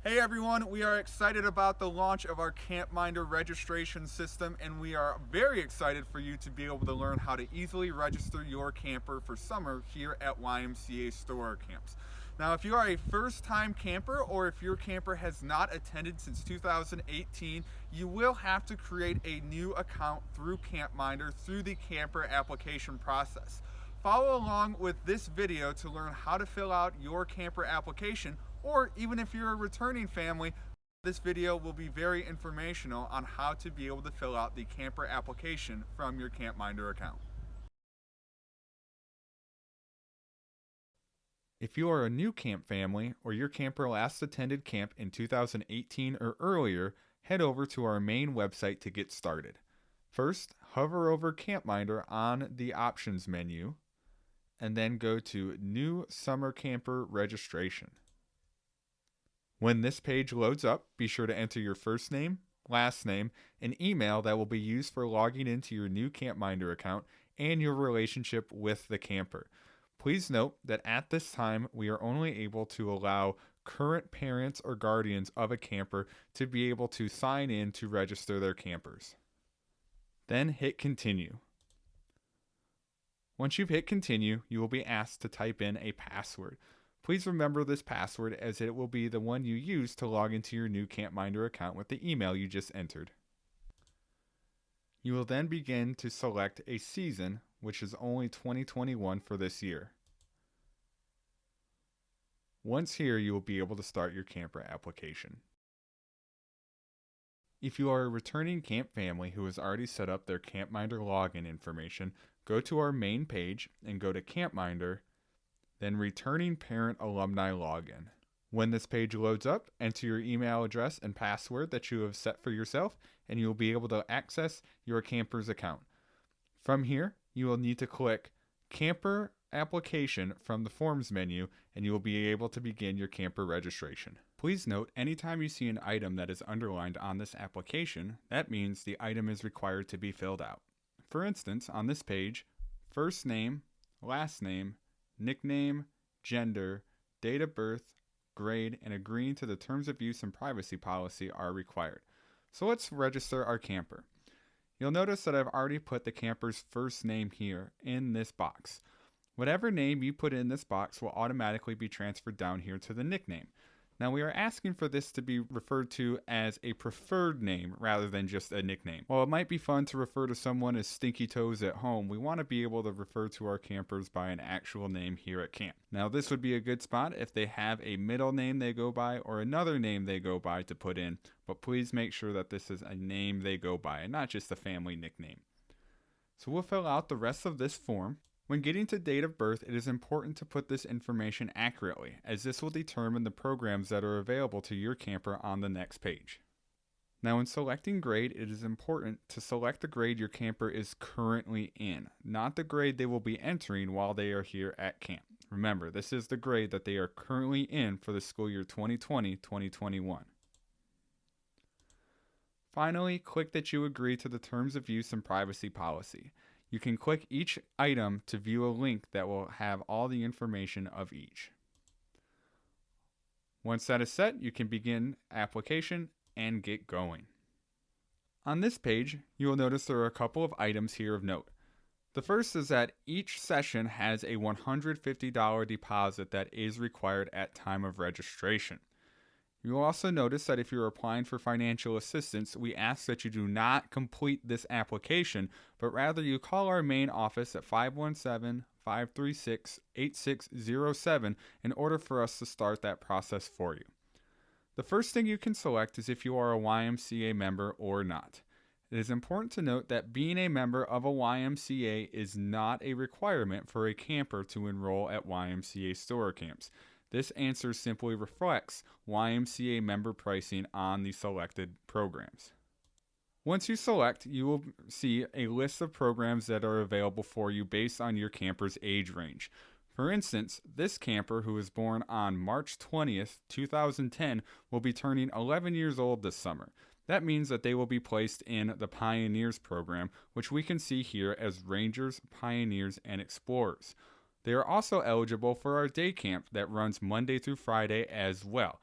Hey everyone, we are excited about the launch of our CampMinder registration system, and we are very excited for you to be able to learn how to easily register your camper for summer here at YMCA store camps. Now, if you are a first-time camper or if your camper has not attended since 2018, you will have to create a new account through CampMinder through the camper application process. Follow along with this video to learn how to fill out your camper application, or even if you're a returning family, this video will be very informational on how to be able to fill out the camper application from your CampMinder account. If you are a new camp family or your camper last attended camp in 2018 or earlier, head over to our main website to get started. First, hover over CampMinder on the options menu, and then go to New Summer Camper Registration. When this page loads up, be sure to enter your first name, last name, and email that will be used for logging into your new CampMinder account and your relationship with the camper. Please note that at this time, we are only able to allow current parents or guardians of a camper to be able to sign in to register their campers. Then hit continue. Once you've hit continue, you will be asked to type in a password. Please remember this password as it will be the one you use to log into your new CampMinder account with the email you just entered. You will then begin to select a season, which is only 2021 for this year. Once here, you will be able to start your camper application. If you are a returning camp family who has already set up their CampMinder login information, go to our main page and go to CampMinder, then Returning Parent Alumni Login. When this page loads up, enter your email address and password that you have set for yourself, and you will be able to access your camper's account. From here, you will need to click Camper Application from the Forms menu, and you will be able to begin your camper registration. Please note, anytime you see an item that is underlined on this application, that means the item is required to be filled out. For instance, on this page, first name, last name, nickname, gender, date of birth, grade, and agreeing to the terms of use and privacy policy are required. So let's register our camper. You'll notice that I've already put the camper's first name here in this box. Whatever name you put in this box will automatically be transferred down here to the nickname. Now we are asking for this to be referred to as a preferred name rather than just a nickname. While it might be fun to refer to someone as Stinky Toes at home, we want to be able to refer to our campers by an actual name here at camp. Now this would be a good spot if they have a middle name they go by or another name they go by to put in, but please make sure that this is a name they go by and not just a family nickname. So we'll fill out the rest of this form. When getting to date of birth, it is important to put this information accurately, as this will determine the programs that are available to your camper on the next page. Now, when selecting grade, it is important to select the grade your camper is currently in, not the grade they will be entering while they are here at camp. Remember, this is the grade that they are currently in for the school year 2020-2021. Finally, click that you agree to the terms of use and privacy policy. You can click each item to view a link that will have all the information of each. Once that is set, you can begin application and get going. On this page, you will notice there are a couple of items here of note. The first is that each session has a $150 deposit that is required at time of registration. You will also notice that if you're applying for financial assistance, we ask that you do not complete this application, but rather you call our main office at 517-536-8607 in order for us to start that process for you. The first thing you can select is if you are a YMCA member or not. It is important to note that being a member of a YMCA is not a requirement for a camper to enroll at YMCA store camps. This answer simply reflects YMCA member pricing on the selected programs. Once you select, you will see a list of programs that are available for you based on your camper's age range. For instance, this camper, who was born on March 20th, 2010, will be turning 11 years old this summer. That means that they will be placed in the Pioneers program, which we can see here as Rangers, Pioneers, and Explorers. They are also eligible for our day camp that runs Monday through Friday as well.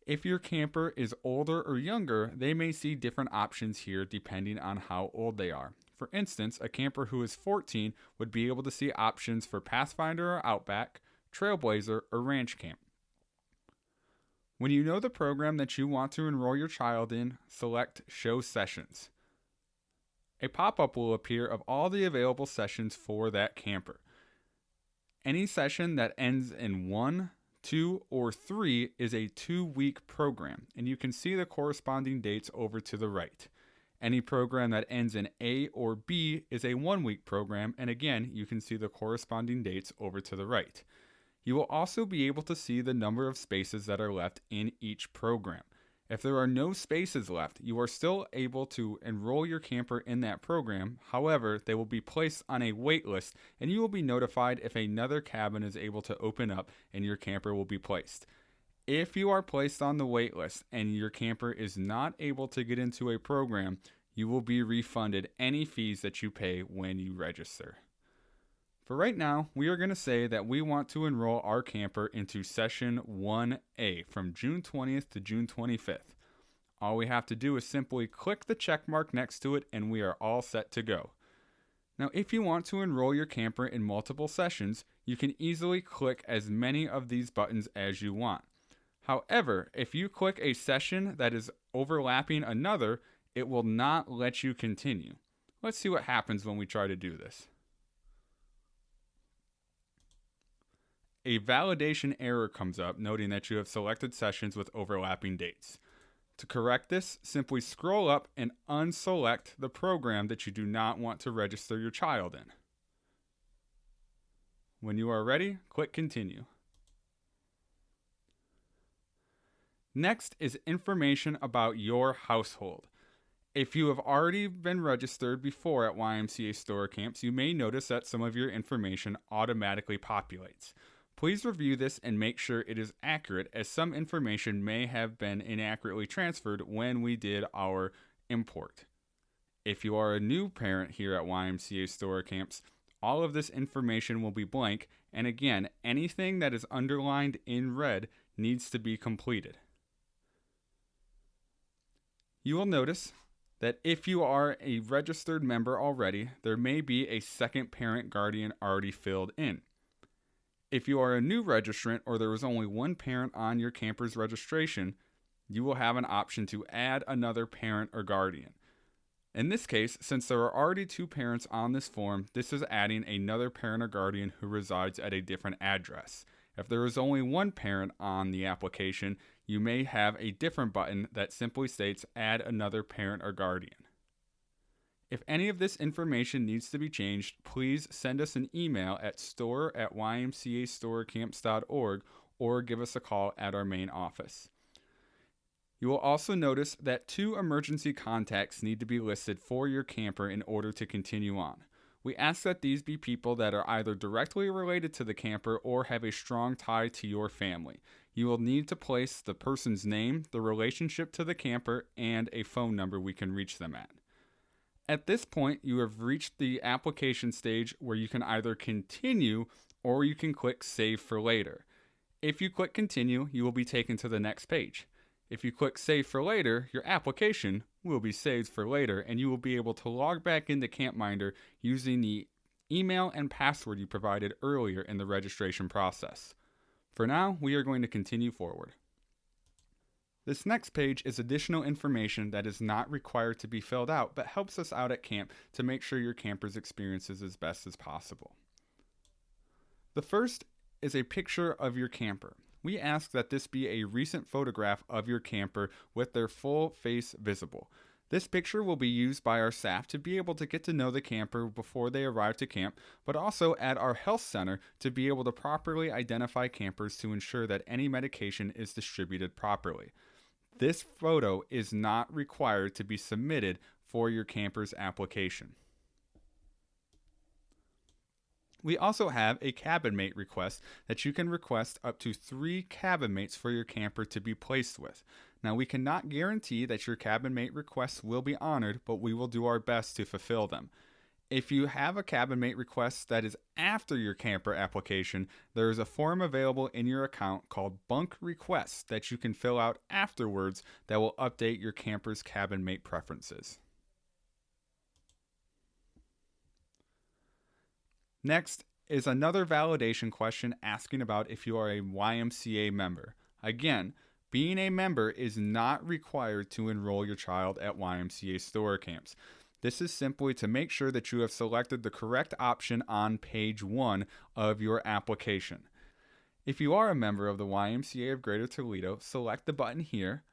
If your camper is older or younger, they may see different options here depending on how old they are. For instance, a camper who is 14 would be able to see options for Pathfinder or Outback, Trailblazer, or Ranch Camp. When you know the program that you want to enroll your child in, select Show Sessions. A pop-up will appear of all the available sessions for that camper. Any session that ends in 1, 2, or 3 is a 2-week program, and you can see the corresponding dates over to the right. Any program that ends in A or B is a 1-week program, and again, you can see the corresponding dates over to the right. You will also be able to see the number of spaces that are left in each program. If there are no spaces left, you are still able to enroll your camper in that program. However, they will be placed on a wait list, and you will be notified if another cabin is able to open up and your camper will be placed. If you are placed on the wait list and your camper is not able to get into a program, you will be refunded any fees that you pay when you register. For right now, we are going to say that we want to enroll our camper into Session 1A from June 20th to June 25th. All we have to do is simply click the check mark next to it and we are all set to go. Now, if you want to enroll your camper in multiple sessions, you can easily click as many of these buttons as you want. However, if you click a session that is overlapping another, it will not let you continue. Let's see what happens when we try to do this. A validation error comes up noting that you have selected sessions with overlapping dates. To correct this, simply scroll up and unselect the program that you do not want to register your child in. When you are ready, click Continue. Next is information about your household. If you have already been registered before at YMCA store camps, you may notice that some of your information automatically populates. Please review this and make sure it is accurate, as some information may have been inaccurately transferred when we did our import. If you are a new parent here at YMCA store camps, all of this information will be blank, and again, anything that is underlined in red needs to be completed. You will notice that if you are a registered member already, there may be a second parent guardian already filled in. If you are a new registrant or there was only one parent on your camper's registration, you will have an option to add another parent or guardian. In this case, since there are already 2 parents on this form, this is adding another parent or guardian who resides at a different address. If there is only one parent on the application, you may have a different button that simply states add another parent or guardian. If any of this information needs to be changed, please send us an email at store@ymcastorecamps.org or give us a call at our main office. You will also notice that 2 emergency contacts need to be listed for your camper in order to continue on. We ask that these be people that are either directly related to the camper or have a strong tie to your family. You will need to place the person's name, the relationship to the camper, and a phone number we can reach them at. At this point, you have reached the application stage where you can either continue or you can click Save for Later. If you click Continue, you will be taken to the next page. If you click Save for Later, your application will be saved for later and you will be able to log back into CampMinder using the email and password you provided earlier in the registration process. For now, we are going to continue forward. This next page is additional information that is not required to be filled out, but helps us out at camp to make sure your camper's experience is as best as possible. The first is a picture of your camper. We ask that this be a recent photograph of your camper with their full face visible. This picture will be used by our staff to be able to get to know the camper before they arrive to camp, but also at our health center to be able to properly identify campers to ensure that any medication is distributed properly. This photo is not required to be submitted for your camper's application. We also have a cabin mate request that you can request up to 3 cabin mates for your camper to be placed with. Now, we cannot guarantee that your cabin mate requests will be honored, but we will do our best to fulfill them. If you have a cabin mate request that is after your camper application, there is a form available in your account called Bunk Requests that you can fill out afterwards that will update your camper's cabin mate preferences. Next is another validation question asking about if you are a YMCA member. Again, being a member is not required to enroll your child at YMCA store camps. This is simply to make sure that you have selected the correct option on page 1 of your application. If you are a member of the YMCA of Greater Toledo, select the button here,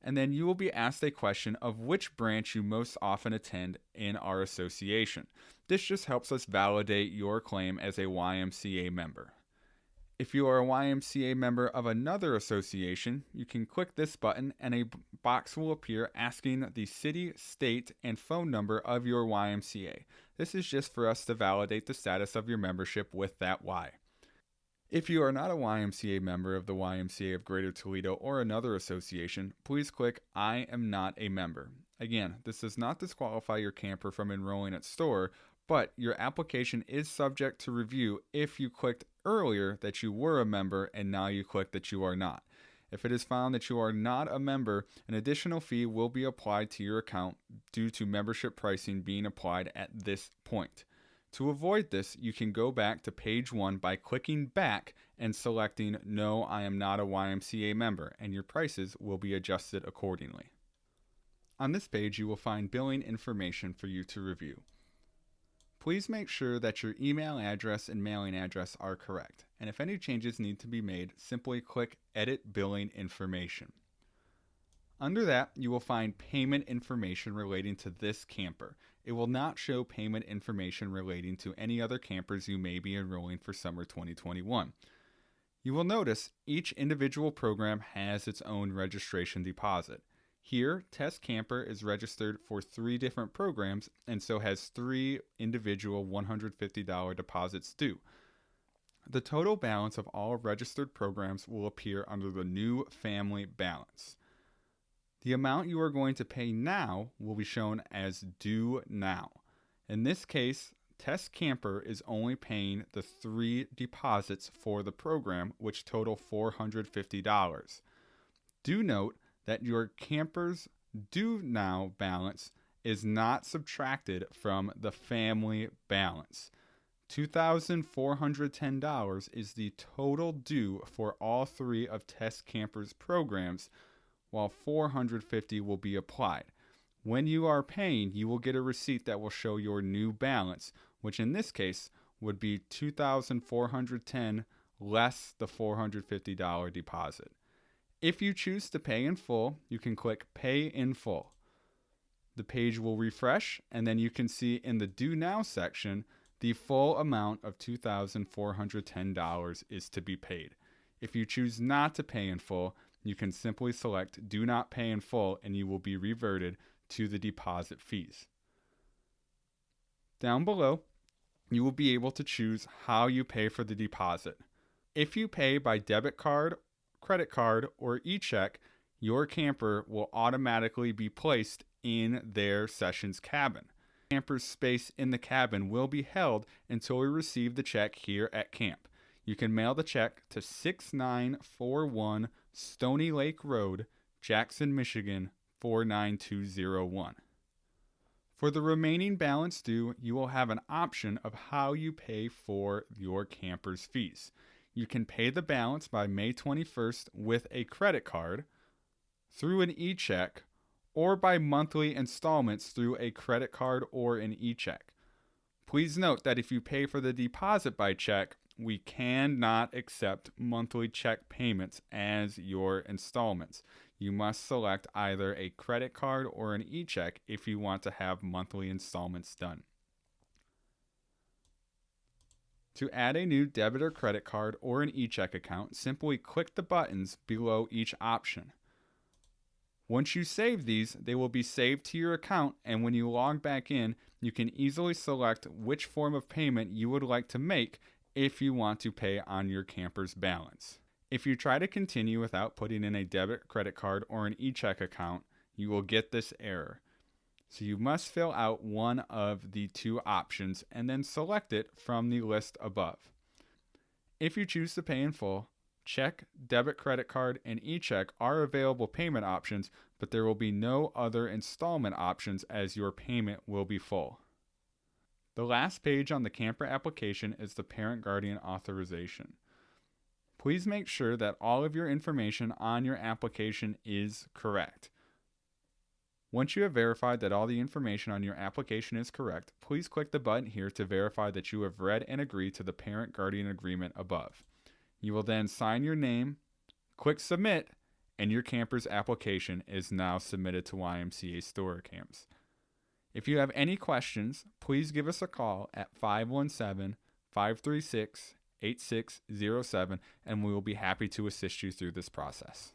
and then you will be asked a question of which branch you most often attend in our association. This just helps us validate your claim as a YMCA member. If you are a YMCA member of another association, you can click this button and a box will appear asking the city, state, and phone number of your YMCA. This is just for us to validate the status of your membership with that Y. If you are not a YMCA member of the YMCA of Greater Toledo or another association, please click I am not a member. Again, this does not disqualify your camper from enrolling at store, but your application is subject to review if you clicked earlier that you were a member and now you click that you are not. If it is found that you are not a member, an additional fee will be applied to your account due to membership pricing being applied at this point. To avoid this, you can go back to page 1 by clicking back and selecting No, I am not a YMCA member, and your prices will be adjusted accordingly. On this page, you will find billing information for you to review. Please make sure that your email address and mailing address are correct, and if any changes need to be made, simply click Edit Billing Information. Under that, you will find payment information relating to this camper. It will not show payment information relating to any other campers you may be enrolling for summer 2021. You will notice each individual program has its own registration deposit. Here, Test Camper is registered for 3 different programs and so has 3 individual $150 deposits due. The total balance of all registered programs will appear under the new family balance. The amount you are going to pay now will be shown as due now. In this case, Test Camper is only paying the 3 deposits for the program, which total $450. Do note that your camper's due now balance is not subtracted from the family balance. $2,410 is the total due for all 3 of Test Camper's programs, while $450 will be applied. When you are paying, you will get a receipt that will show your new balance, which in this case would be $2,410 less the $450 deposit. If you choose to pay in full, you can click Pay in Full. The page will refresh, and then you can see in the Due Now section, the full amount of $2,410 is to be paid. If you choose not to pay in full, you can simply select Do Not Pay in Full, and you will be reverted to the deposit fees. Down below, you will be able to choose how you pay for the deposit. If you pay by debit card, credit card, or e-check, your camper will automatically be placed in their sessions cabin. Camper's space in the cabin will be held until we receive the check here at camp. You can mail the check to 6941 Stony Lake Road, Jackson, Michigan 49201. For the remaining balance due, you will have an option of how you pay for your camper's fees. You can pay the balance by May 21st with a credit card, through an e-check, or by monthly installments through a credit card or an e-check. Please note that if you pay for the deposit by check, we cannot accept monthly check payments as your installments. You must select either a credit card or an e-check if you want to have monthly installments done. To add a new debit or credit card or an e-check account, simply click the buttons below each option. Once you save these, they will be saved to your account, and when you log back in, you can easily select which form of payment you would like to make if you want to pay on your camper's balance. If you try to continue without putting in a debit, credit card, or an e-check account, you will get this error. So you must fill out one of the two options and then select it from the list above. If you choose to pay in full, check, debit, credit card, and e-check are available payment options, but there will be no other installment options as your payment will be full. The last page on the camper application is the parent-guardian authorization. Please make sure that all of your information on your application is correct. Once you have verified that all the information on your application is correct, please click the button here to verify that you have read and agreed to the parent-guardian agreement above. You will then sign your name, click submit, and your camper's application is now submitted to YMCA Storer Camps. If you have any questions, please give us a call at 517-536-8607, and we will be happy to assist you through this process.